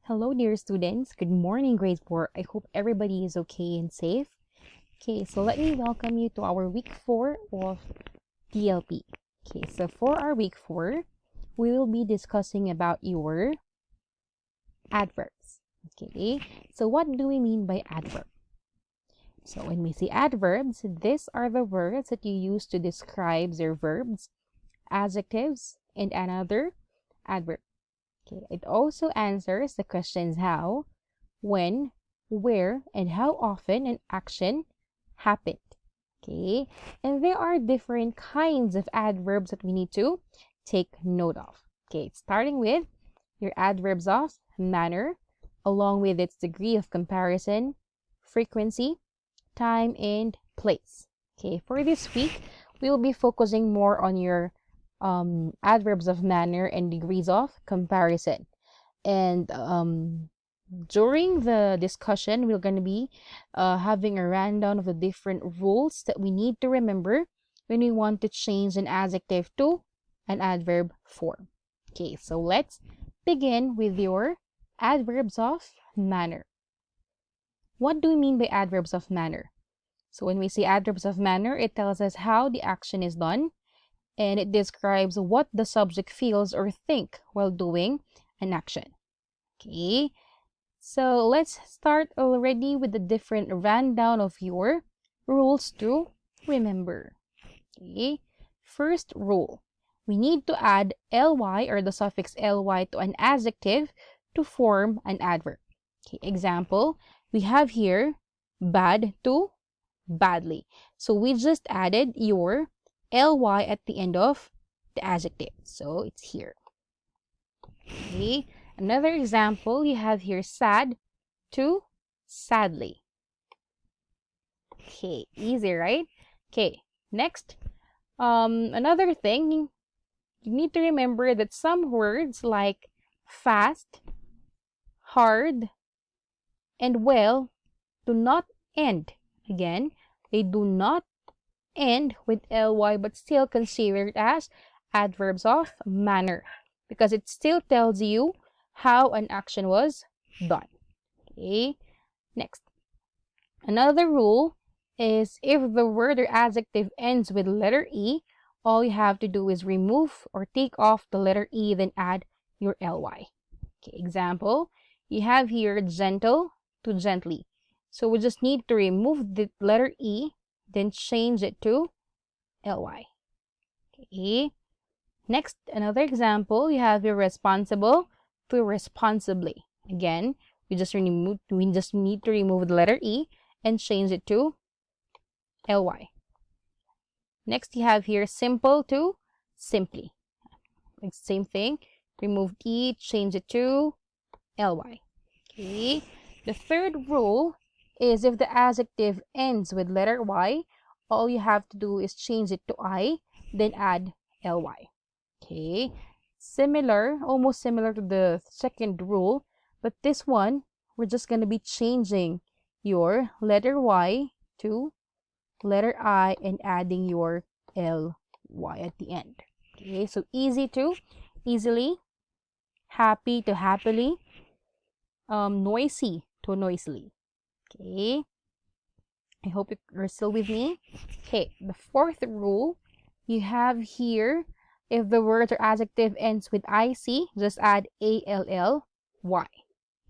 Hello, dear students. Good morning, grade 4. I hope everybody is okay and safe. Okay, so let me welcome you to our week 4 of DLP. Okay, so for our week 4, we will be discussing about your adverbs. Okay, so what do we mean by adverb? So when we say adverbs, these are the words that you use to describe your verbs, adjectives, and another adverb. Okay, it also answers the questions how, when, where, and how often an action happened. Okay, and there are different kinds of adverbs that we need to take note of. Okay, starting with your adverbs of manner, along with its degree of comparison, frequency, time, and place. Okay, for this week, we will be focusing more on your adverbs of manner and degrees of comparison. And during the discussion, we're going to be having a rundown of the different rules that we need to remember when we want to change an adjective to an adverb form. Okay, so let's begin with your adverbs of manner. What do we mean by adverbs of manner? So when we say adverbs of manner, it tells us how the action is done, and it describes what the subject feels or think while doing an action. Okay, so let's start already with the different rundown of your rules to remember. Okay, first rule, we need to add ly or the suffix ly to an adjective to form an adverb. Okay, example, we have here bad to badly. So we just added your ly at the end of the adjective. So it's here. Okay. Another example, you have here sad to sadly. Okay, easy, right? Okay, next. Another thing, you need to remember that some words like fast, hard, and well do not end. Again, they do not end with ly but still considered as adverbs of manner because it still tells you how an action was done. Okay, next. Another rule is if the word or adjective ends with letter E, all you have to do is remove or take off the letter E, then add your ly. Okay, example, you have here gentle to gently. So we just need to remove the letter E, then change it to ly. Okay. Next, another example, you have your responsible to responsibly. Again, we just need to remove the letter E and change it to ly. Next, you have here simple to simply. Like same thing, remove E, change it to ly. Okay. The third rule is if the adjective ends with letter Y, all you have to do is change it to I, then add ly. Okay, almost similar to the second rule, but this one, we're just going to be changing your letter Y to letter I and adding your ly at the end. Okay, so easy to easily, happy to happily, noisy to noisily. Okay, I hope you're still with me. Okay, the fourth rule, you have here, if the word or adjective ends with IC, just add ALLY. Okay,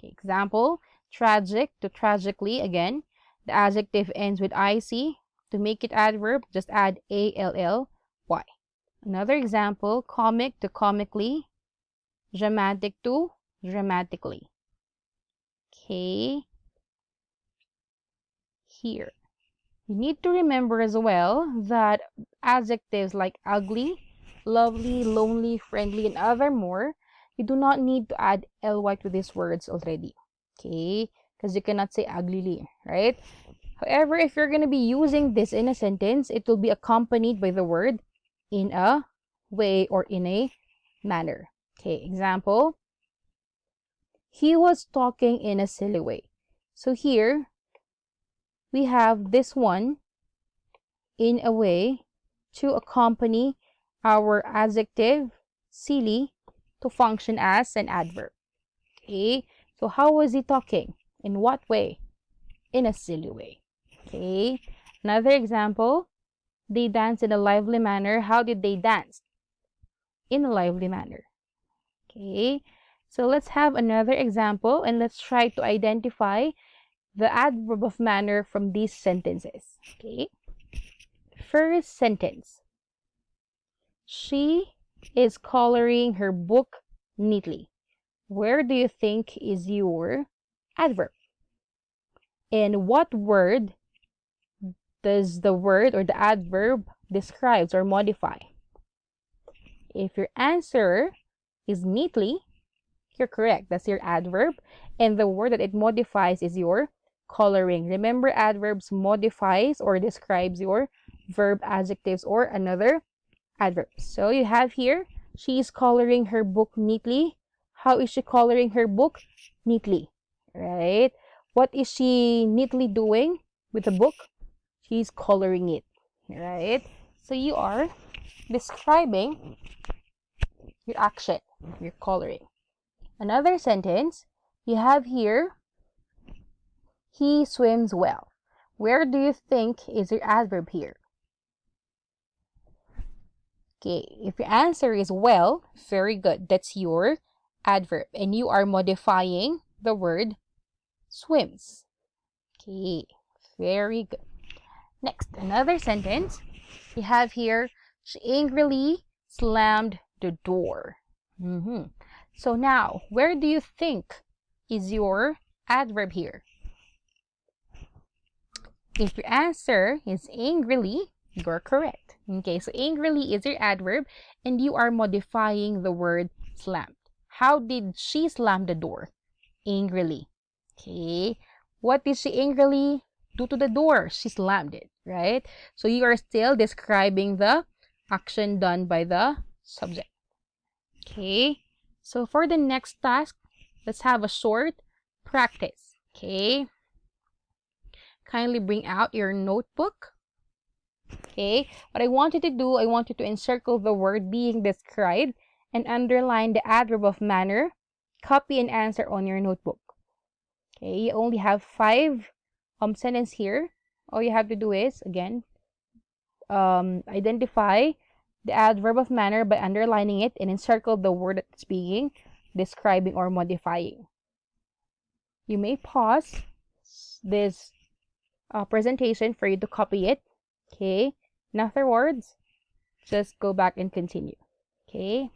example, tragic to tragically. Again, the adjective ends with IC. To make it adverb, just add ALLY. Another example, comic to comically, dramatic to dramatically. Okay, here. You need to remember as well that adjectives like ugly, lovely, lonely, friendly, and other more, you do not need to add ly to these words already. Okay? Because you cannot say uglily, right? However, if you're going to be using this in a sentence, it will be accompanied by the word in a way or in a manner. Okay, example. He was talking in a silly way. So here, we have this one in a way to accompany our adjective silly to function as an adverb. Okay, So how was he talking? In what way? In a silly way. Okay. Another example, they danced in a lively manner. How did they dance? In a lively manner. Okay. So let's have another example and let's try to identify the adverb of manner from these sentences. Okay. First sentence. She is coloring her book neatly. Where do you think is your adverb? And what word does the word or the adverb describes or modify? If your answer is neatly, you're correct. That's your adverb. And the word that it modifies is your coloring. Remember, adverbs modifies or describes your verb, adjectives, or another adverb. So you have here, she is coloring her book neatly. How is she coloring her book? Neatly, right? What is she neatly doing with the book? She's coloring it, right? So you are describing your action, your coloring. Another sentence you have here, he swims well. Where do you think is your adverb here? Okay, if your answer is well, very good. That's your adverb. And you are modifying the word swims. Okay, very good. Next, another sentence you have here, she angrily slammed the door. So now, where do you think is your adverb here? If your answer is angrily, you're correct. Okay, so angrily is your adverb and you are modifying the word slammed. How did she slam the door? Angrily. Okay, what did she angrily do to the door? She slammed it, right? So you are still describing the action done by the subject. Okay, so for the next task, let's have a short practice. Okay, kindly bring out your notebook. Okay, what I want you to do, I want you to encircle the word being described and underline the adverb of manner. Copy and answer on your notebook. Okay, you only have 5 sentences here. All you have to do is, again, identify the adverb of manner by underlining it and encircle the word that's being describing or modifying. You may pause this presentation for you to copy it. Okay, in other words, just go back and continue. Okay.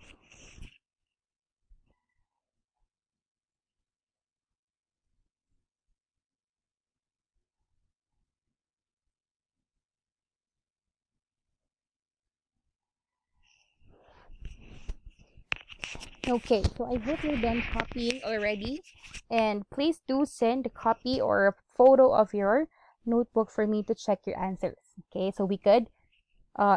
Okay, so I hope you're done copying already. And please do send a copy or a photo of your notebook for me to check your answers. Okay, so we could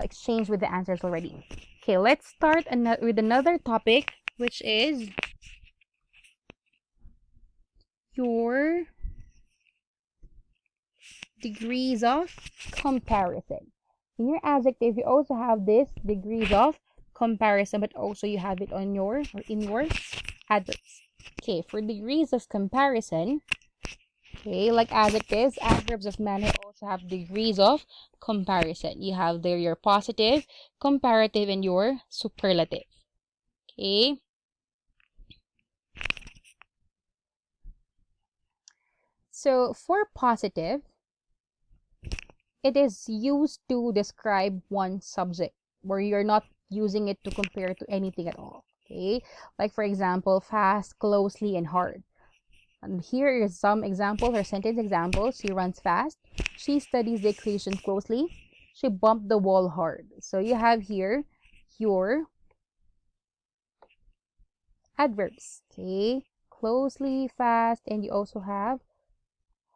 exchange with the answers already. Okay, let's start with another topic, which is your degrees of comparison. In your adjective, you also have this degrees of comparison, but also you have it on your or in your adverbs. Okay, for degrees of comparison, okay, like adjectives, adverbs of manner also have degrees of comparison. You have there your positive, comparative, and your superlative. Okay. So for positive, it is used to describe one subject where you're not using it to compare to anything at all. Okay, like for example, fast, closely, and hard. And here is some examples or sentence examples. She runs fast. She studies the equation closely. She bumped the wall hard. So you have here your adverbs. Okay, closely, fast, and you also have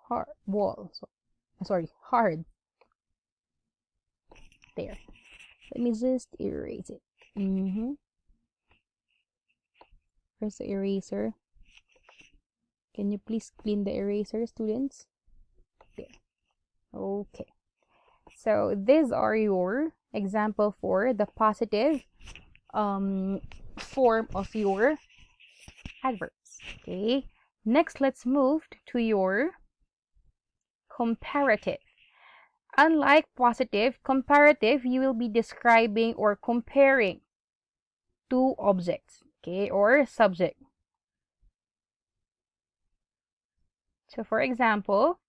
hard, wall. So, sorry, hard. There. Let me just erase it. Where's the eraser? Can you please clean the eraser, students? There. Okay. So these are your example for the positive form of your adverbs. Okay. Next, let's move to your comparative. Unlike positive, comparative, you will be describing or comparing two objects, okay, or subject. So for example,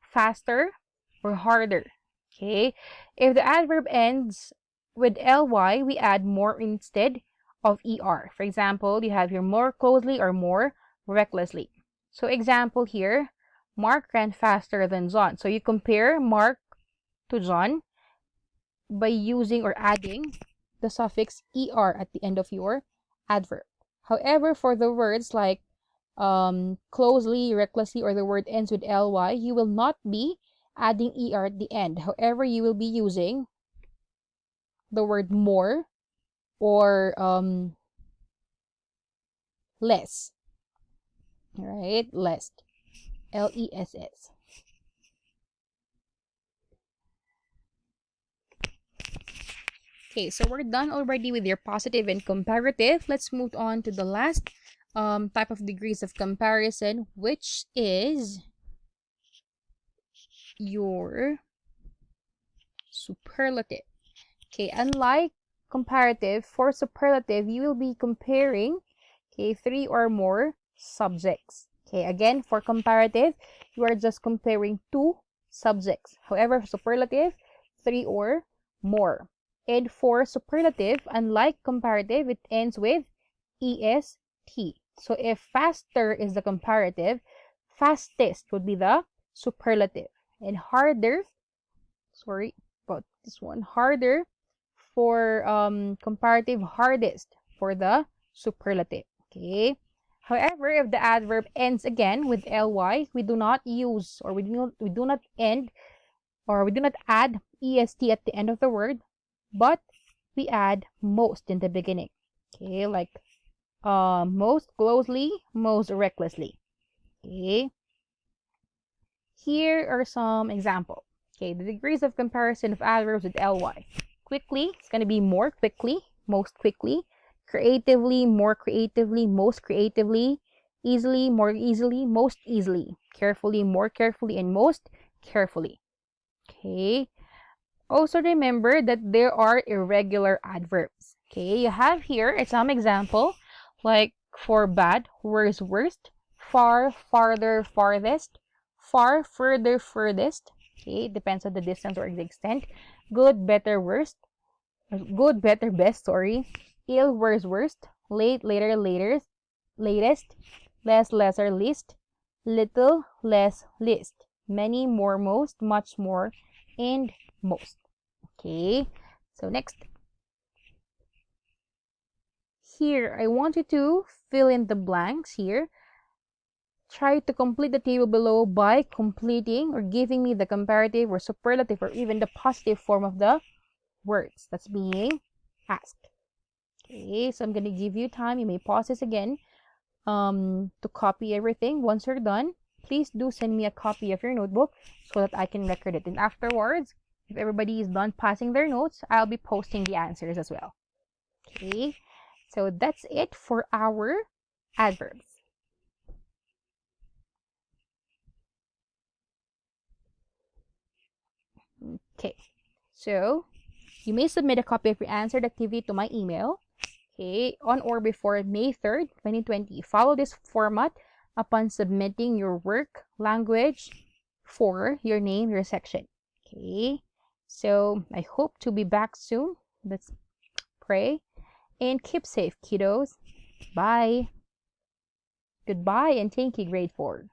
faster or harder, okay? If the adverb ends with ly, we add more instead of er. For example, you have here more closely or more recklessly. So example here, Mark ran faster than John. So you compare Mark to John by using or adding the suffix er at the end of your adverb. However, for the words like closely, recklessly, or the word ends with ly, you will not be adding er at the end. However, you will be using the word more or less. All right, less, less. Okay, so we're done already with your positive and comparative. Let's move on to the last type of degrees of comparison, which is your superlative. Okay, unlike comparative, for superlative, you will be comparing, okay, 3 or more subjects. Okay, again, for comparative, you are just comparing 2 subjects. However, for superlative, 3 or more. And for superlative, unlike comparative, it ends with est. So if faster is the comparative, fastest would be the superlative. And harder, sorry about this one, harder for comparative, hardest for the superlative. Okay. However, if the adverb ends again with ly, we do not use or we do not end or we do not add est at the end of the word, but we add most in the beginning. Okay, like most closely, most recklessly. Okay. Here are some examples. Okay, the degrees of comparison of adverbs with ly. Quickly, it's going to be more quickly, most quickly. Creatively, more creatively, most creatively. Easily, more easily, most easily. Carefully, more carefully, and most carefully. Okay. Also remember that there are irregular adverbs. Okay, you have here some example, like for bad, worse, worst, far, farther, farthest, far, further, furthest. Okay, depends on the distance or the extent. Good, better, worst. Good, better, best, sorry. Ill, worse, worst. Late, later, later, latest. Less, lesser, least. Little, less, least. Many, more, most, much more, and most. Okay, so next. Here, I want you to fill in the blanks here. Try to complete the table below by completing or giving me the comparative or superlative or even the positive form of the words that's being asked. Okay, so I'm going to give you time. You may pause this again to copy everything. Once you're done, please do send me a copy of your notebook so that I can record it. And afterwards, if everybody is done passing their notes, I'll be posting the answers as well. Okay, so that's it for our adverbs. Okay, so you may submit a copy of your answered activity to my email, okay, on or before May 3rd, 2020. Follow this format upon submitting your work, language, for your name, your section. Okay, so I hope to be back soon. Let's pray. And keep safe, kiddos. Bye. Goodbye and thank you, grade 4.